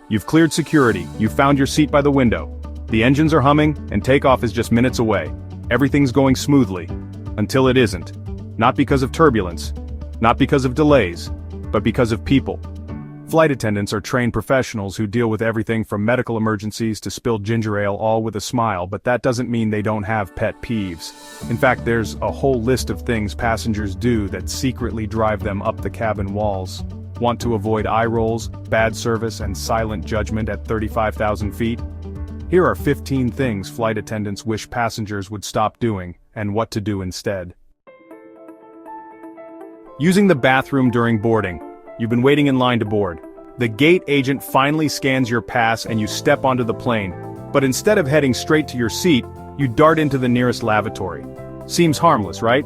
You've cleared security, you've found your seat by the window. The engines are humming, and takeoff is just minutes away. Everything's going smoothly. Until it isn't. Not because of turbulence. Not because of delays. But because of people. Flight attendants are trained professionals who deal with everything from medical emergencies to spilled ginger ale, all with a smile, but that doesn't mean they don't have pet peeves. In fact, there's a whole list of things passengers do that secretly drive them up the cabin walls. Want to avoid eye rolls, bad service, and silent judgment at 35,000 feet? Here are 15 things flight attendants wish passengers would stop doing, and what to do instead. Using the bathroom during boarding. You've been waiting in line to board. The gate agent finally scans your pass and you step onto the plane, but instead of heading straight to your seat, you dart into the nearest lavatory. Seems harmless, right?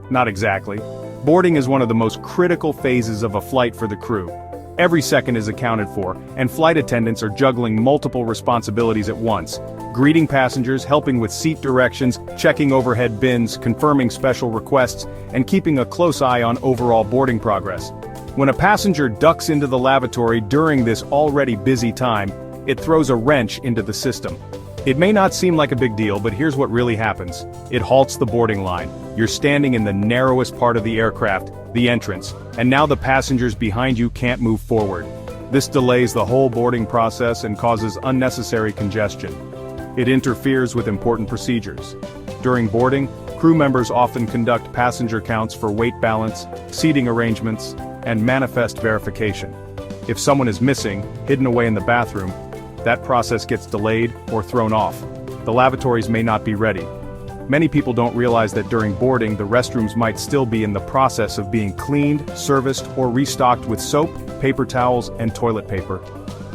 Not exactly. Boarding is one of the most critical phases of a flight for the crew. Every second is accounted for, and flight attendants are juggling multiple responsibilities at once. Greeting passengers, helping with seat directions, checking overhead bins, confirming special requests, and keeping a close eye on overall boarding progress. When a passenger ducks into the lavatory during this already busy time, it throws a wrench into the system. It may not seem like a big deal, but here's what really happens. It halts the boarding line. You're standing in the narrowest part of the aircraft, the entrance, and now the passengers behind you can't move forward. This delays the whole boarding process and causes unnecessary congestion. It interferes with important procedures. During boarding, crew members often conduct passenger counts for weight balance, seating arrangements, and manifest verification. If someone is missing, hidden away in the bathroom, that process gets delayed or thrown off. The lavatories may not be ready. Many people don't realize that during boarding the restrooms might still be in the process of being cleaned, serviced, or restocked with soap, paper towels, and toilet paper.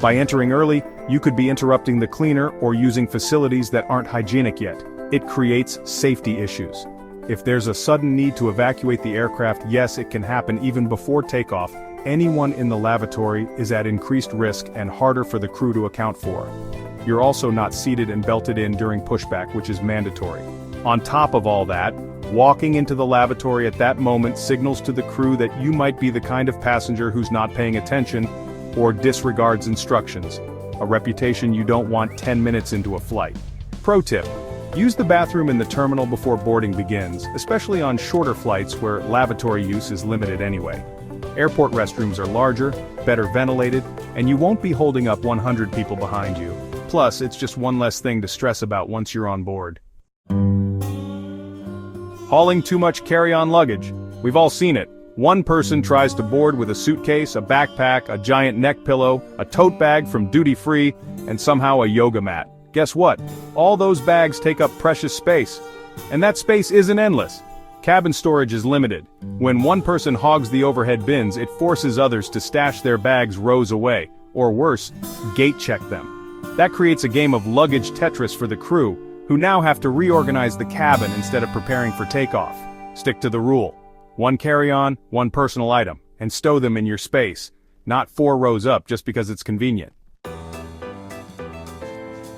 By entering early, you could be interrupting the cleaner or using facilities that aren't hygienic yet. It creates safety issues. If there's a sudden need to evacuate the aircraft, yes, it can happen even before takeoff. Anyone in the lavatory is at increased risk and harder for the crew to account for. You're also not seated and belted in during pushback, which is mandatory. On top of all that, walking into the lavatory at that moment signals to the crew that you might be the kind of passenger who's not paying attention or disregards instructions, a reputation you don't want 10 minutes into a flight. Pro tip: use the bathroom in the terminal before boarding begins, especially on shorter flights where lavatory use is limited anyway. Airport restrooms are larger, better ventilated, and you won't be holding up 100 people behind you. Plus, it's just one less thing to stress about once you're on board. Hauling too much carry-on luggage. We've all seen it. One person tries to board with a suitcase, a backpack, a giant neck pillow, a tote bag from duty-free, and somehow a yoga mat. Guess what? All those bags take up precious space. And that space isn't endless. Cabin storage is limited. When one person hogs the overhead bins, it forces others to stash their bags rows away, or worse, gate check them. That creates a game of luggage Tetris for the crew, who now have to reorganize the cabin instead of preparing for takeoff. Stick to the rule. One carry-on, one personal item, and stow them in your space, not 4 rows up just because it's convenient.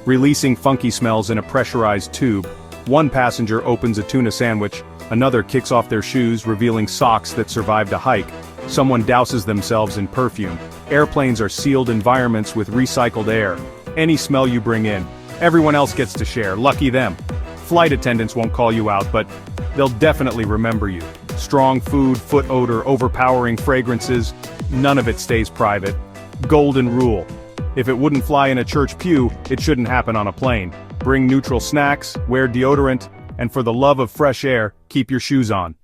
Releasing funky smells in a pressurized tube. One passenger opens a tuna sandwich, another kicks off their shoes, revealing socks that survived a hike. Someone douses themselves in perfume. Airplanes are sealed environments with recycled air. Any smell you bring in, everyone else gets to share, lucky them. Flight attendants won't call you out, but they'll definitely remember you. Strong food, foot odor, overpowering fragrances, none of it stays private. Golden rule. If it wouldn't fly in a church pew, it shouldn't happen on a plane. Bring neutral snacks, wear deodorant, and for the love of fresh air, keep your shoes on.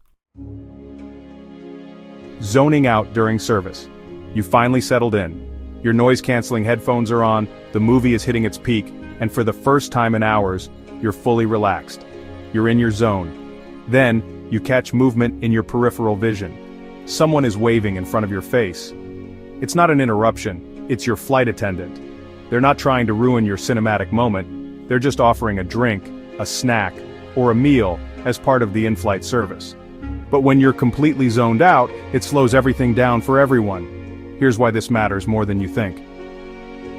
Zoning out during service. You finally settled in. Your noise-canceling headphones are on, the movie is hitting its peak, and for the first time in hours, you're fully relaxed. You're in your zone. Then, you catch movement in your peripheral vision. Someone is waving in front of your face. It's not an interruption, it's your flight attendant. They're not trying to ruin your cinematic moment, they're just offering a drink, a snack, or a meal as part of the in-flight service. But when you're completely zoned out, it slows everything down for everyone. Here's why this matters more than you think.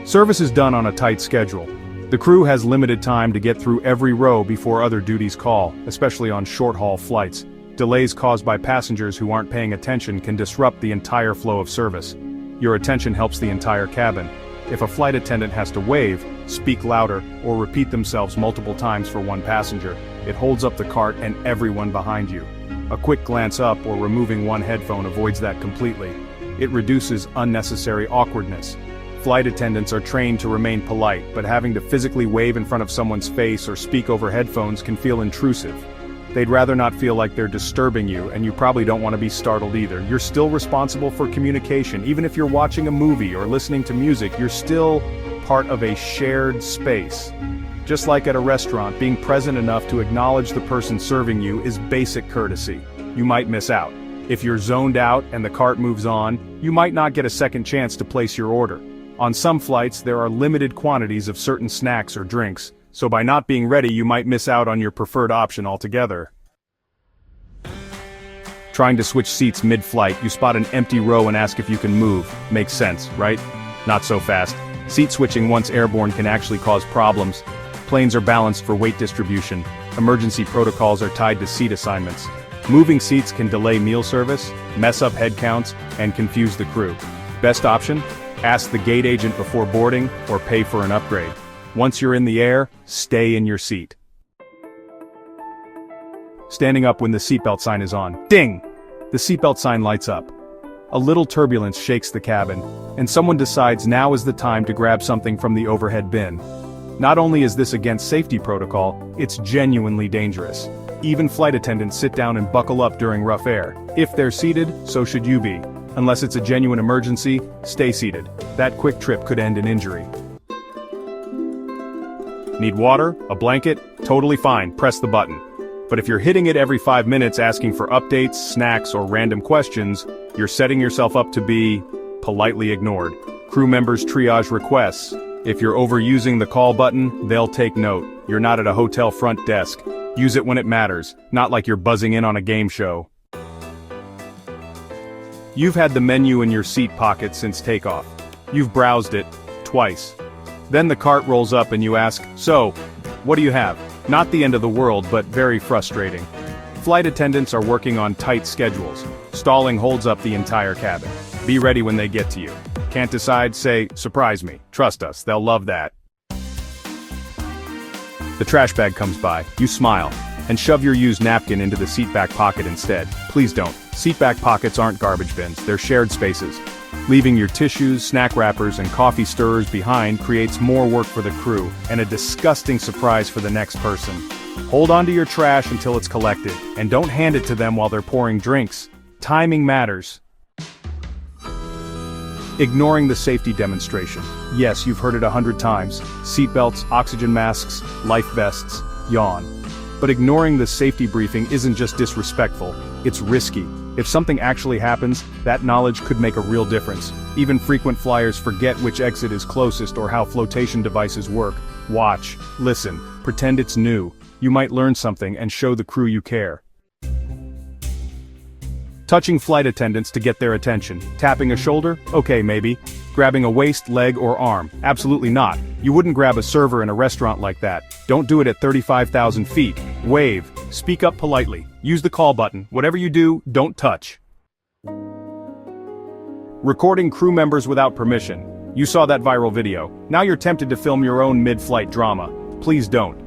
Service is done on a tight schedule. The crew has limited time to get through every row before other duties call, especially on short-haul flights. Delays caused by passengers who aren't paying attention can disrupt the entire flow of service. Your attention helps the entire cabin. If a flight attendant has to wave, speak louder, or repeat themselves multiple times for one passenger, it holds up the cart and everyone behind you. A quick glance up or removing one headphone avoids that completely. It reduces unnecessary awkwardness. Flight attendants are trained to remain polite, but having to physically wave in front of someone's face or speak over headphones can feel intrusive. They'd rather not feel like they're disturbing you, and you probably don't want to be startled either. You're still responsible for communication. Even if you're watching a movie or listening to music, you're still part of a shared space. Just like at a restaurant, being present enough to acknowledge the person serving you is basic courtesy. You might miss out. If you're zoned out and the cart moves on, you might not get a second chance to place your order. On some flights, there are limited quantities of certain snacks or drinks, so by not being ready you might miss out on your preferred option altogether. Trying to switch seats mid-flight, you spot an empty row and ask if you can move. Makes sense, right? Not so fast. Seat switching once airborne can actually cause problems. Planes are balanced for weight distribution. Emergency protocols are tied to seat assignments. Moving seats can delay meal service, mess up head counts, and confuse the crew. Best option? Ask the gate agent before boarding or pay for an upgrade. Once you're in the air, stay in your seat. Standing up when the seatbelt sign is on. Ding! The seatbelt sign lights up. A little turbulence shakes the cabin, and someone decides now is the time to grab something from the overhead bin. Not only is this against safety protocol, it's genuinely dangerous. Even flight attendants sit down and buckle up during rough air. If they're seated, so should you be. Unless it's a genuine emergency, stay seated. That quick trip could end in injury. Need water? A blanket? Totally fine, press the button. But if you're hitting it every 5 minutes asking for updates, snacks, or random questions, you're setting yourself up to be politely ignored. Crew members triage requests. If you're overusing the call button, they'll take note. You're not at a hotel front desk. Use it when it matters, not like you're buzzing in on a game show. You've had the menu in your seat pocket since takeoff. You've browsed it twice. Then the cart rolls up and you ask, "So, what do you have?" Not the end of the world, but very frustrating. Flight attendants are working on tight schedules. Stalling holds up the entire cabin. Be ready when they get to you. Can't decide? Say, "Surprise me." Trust us, they'll love that. The trash bag comes by, you smile, and shove your used napkin into the seat back pocket instead. Please don't. Seat back pockets aren't garbage bins, they're shared spaces. Leaving your tissues, snack wrappers, and coffee stirrers behind creates more work for the crew, and a disgusting surprise for the next person. Hold on to your trash until it's collected, and don't hand it to them while they're pouring drinks. Timing matters. Ignoring the safety demonstration. Yes, you've heard it 100 times. Seatbelts, oxygen masks, life vests, yawn. But ignoring the safety briefing isn't just disrespectful, it's risky. If something actually happens, that knowledge could make a real difference. Even frequent flyers forget which exit is closest or how flotation devices work. Watch, listen, pretend it's new. You might learn something and show the crew you care. Touching flight attendants to get their attention. Tapping a shoulder? Okay, maybe. Grabbing a waist, leg, or arm? Absolutely not. You wouldn't grab a server in a restaurant like that. Don't do it at 35,000 feet. Wave. Speak up politely. Use the call button. Whatever you do, don't touch. Recording crew members without permission. You saw that viral video. Now you're tempted to film your own mid-flight drama. Please don't.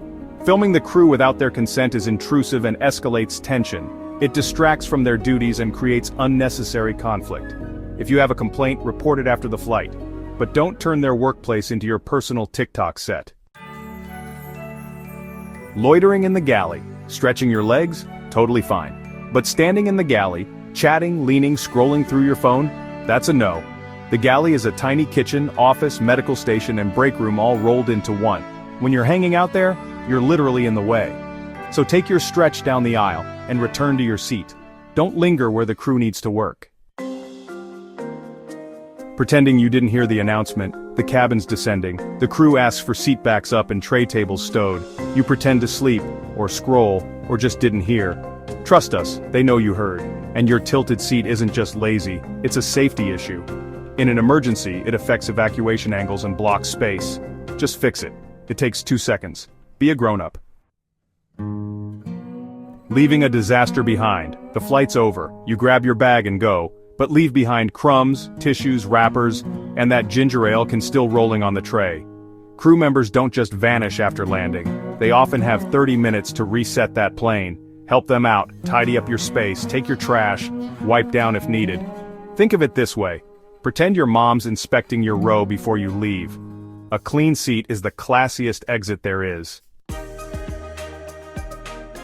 Filming the crew without their consent is intrusive and escalates tension. It distracts from their duties and creates unnecessary conflict. If you have a complaint, report it after the flight. But don't turn their workplace into your personal TikTok set. Loitering in the galley. Stretching your legs? Totally fine. But standing in the galley, chatting, leaning, scrolling through your phone? That's a no. The galley is a tiny kitchen, office, medical station, and break room all rolled into one. When you're hanging out there, you're literally in the way. So take your stretch down the aisle and return to your seat. Don't linger where the crew needs to work. Pretending you didn't hear the announcement, the cabin's descending, the crew asks for seat backs up and tray tables stowed. You pretend to sleep, or scroll, or just didn't hear. Trust us, they know you heard. And your tilted seat isn't just lazy, it's a safety issue. In an emergency, it affects evacuation angles and blocks space. Just fix it. It takes 2 seconds. Be a grown-up. Leaving a disaster behind. The flight's over. You grab your bag and go. But leave behind crumbs, tissues, wrappers, and that ginger ale can still rolling on the tray. Crew members don't just vanish after landing. They often have 30 minutes to reset that plane. Help them out, tidy up your space, take your trash, wipe down if needed. Think of it this way. Pretend your mom's inspecting your row before you leave. A clean seat is the classiest exit there is.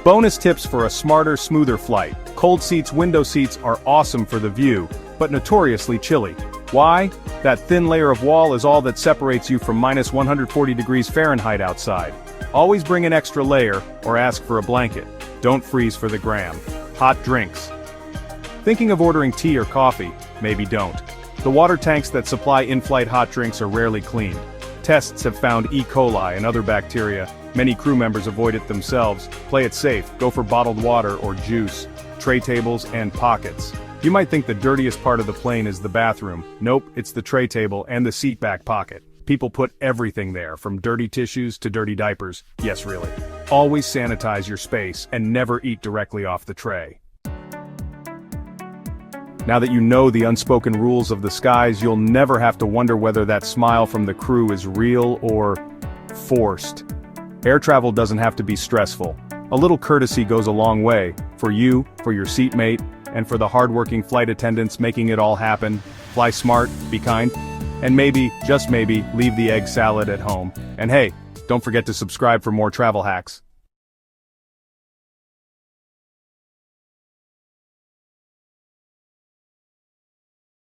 Bonus tips for a smarter, smoother flight. Cold seats, window seats are awesome for the view, but notoriously chilly. Why? That thin layer of wall is all that separates you from minus 140 degrees Fahrenheit outside. Always bring an extra layer, or ask for a blanket. Don't freeze for the gram. Hot drinks. Thinking of ordering tea or coffee? Maybe don't. The water tanks that supply in-flight hot drinks are rarely cleaned. Tests have found E. coli and other bacteria. Many crew members avoid it themselves. Play it safe, go for bottled water or juice. Tray tables and pockets. You might think the dirtiest part of the plane is the bathroom. Nope, it's the tray table and the seat back pocket. People put everything there, from dirty tissues to dirty diapers. Yes, really. Always sanitize your space and never eat directly off the tray. Now that you know the unspoken rules of the skies, you'll never have to wonder whether that smile from the crew is real or forced. Air travel doesn't have to be stressful. A little courtesy goes a long way, for you, for your seatmate, and for the hardworking flight attendants making it all happen. Fly smart, be kind, and maybe, just maybe, leave the egg salad at home. And hey, don't forget to subscribe for more travel hacks.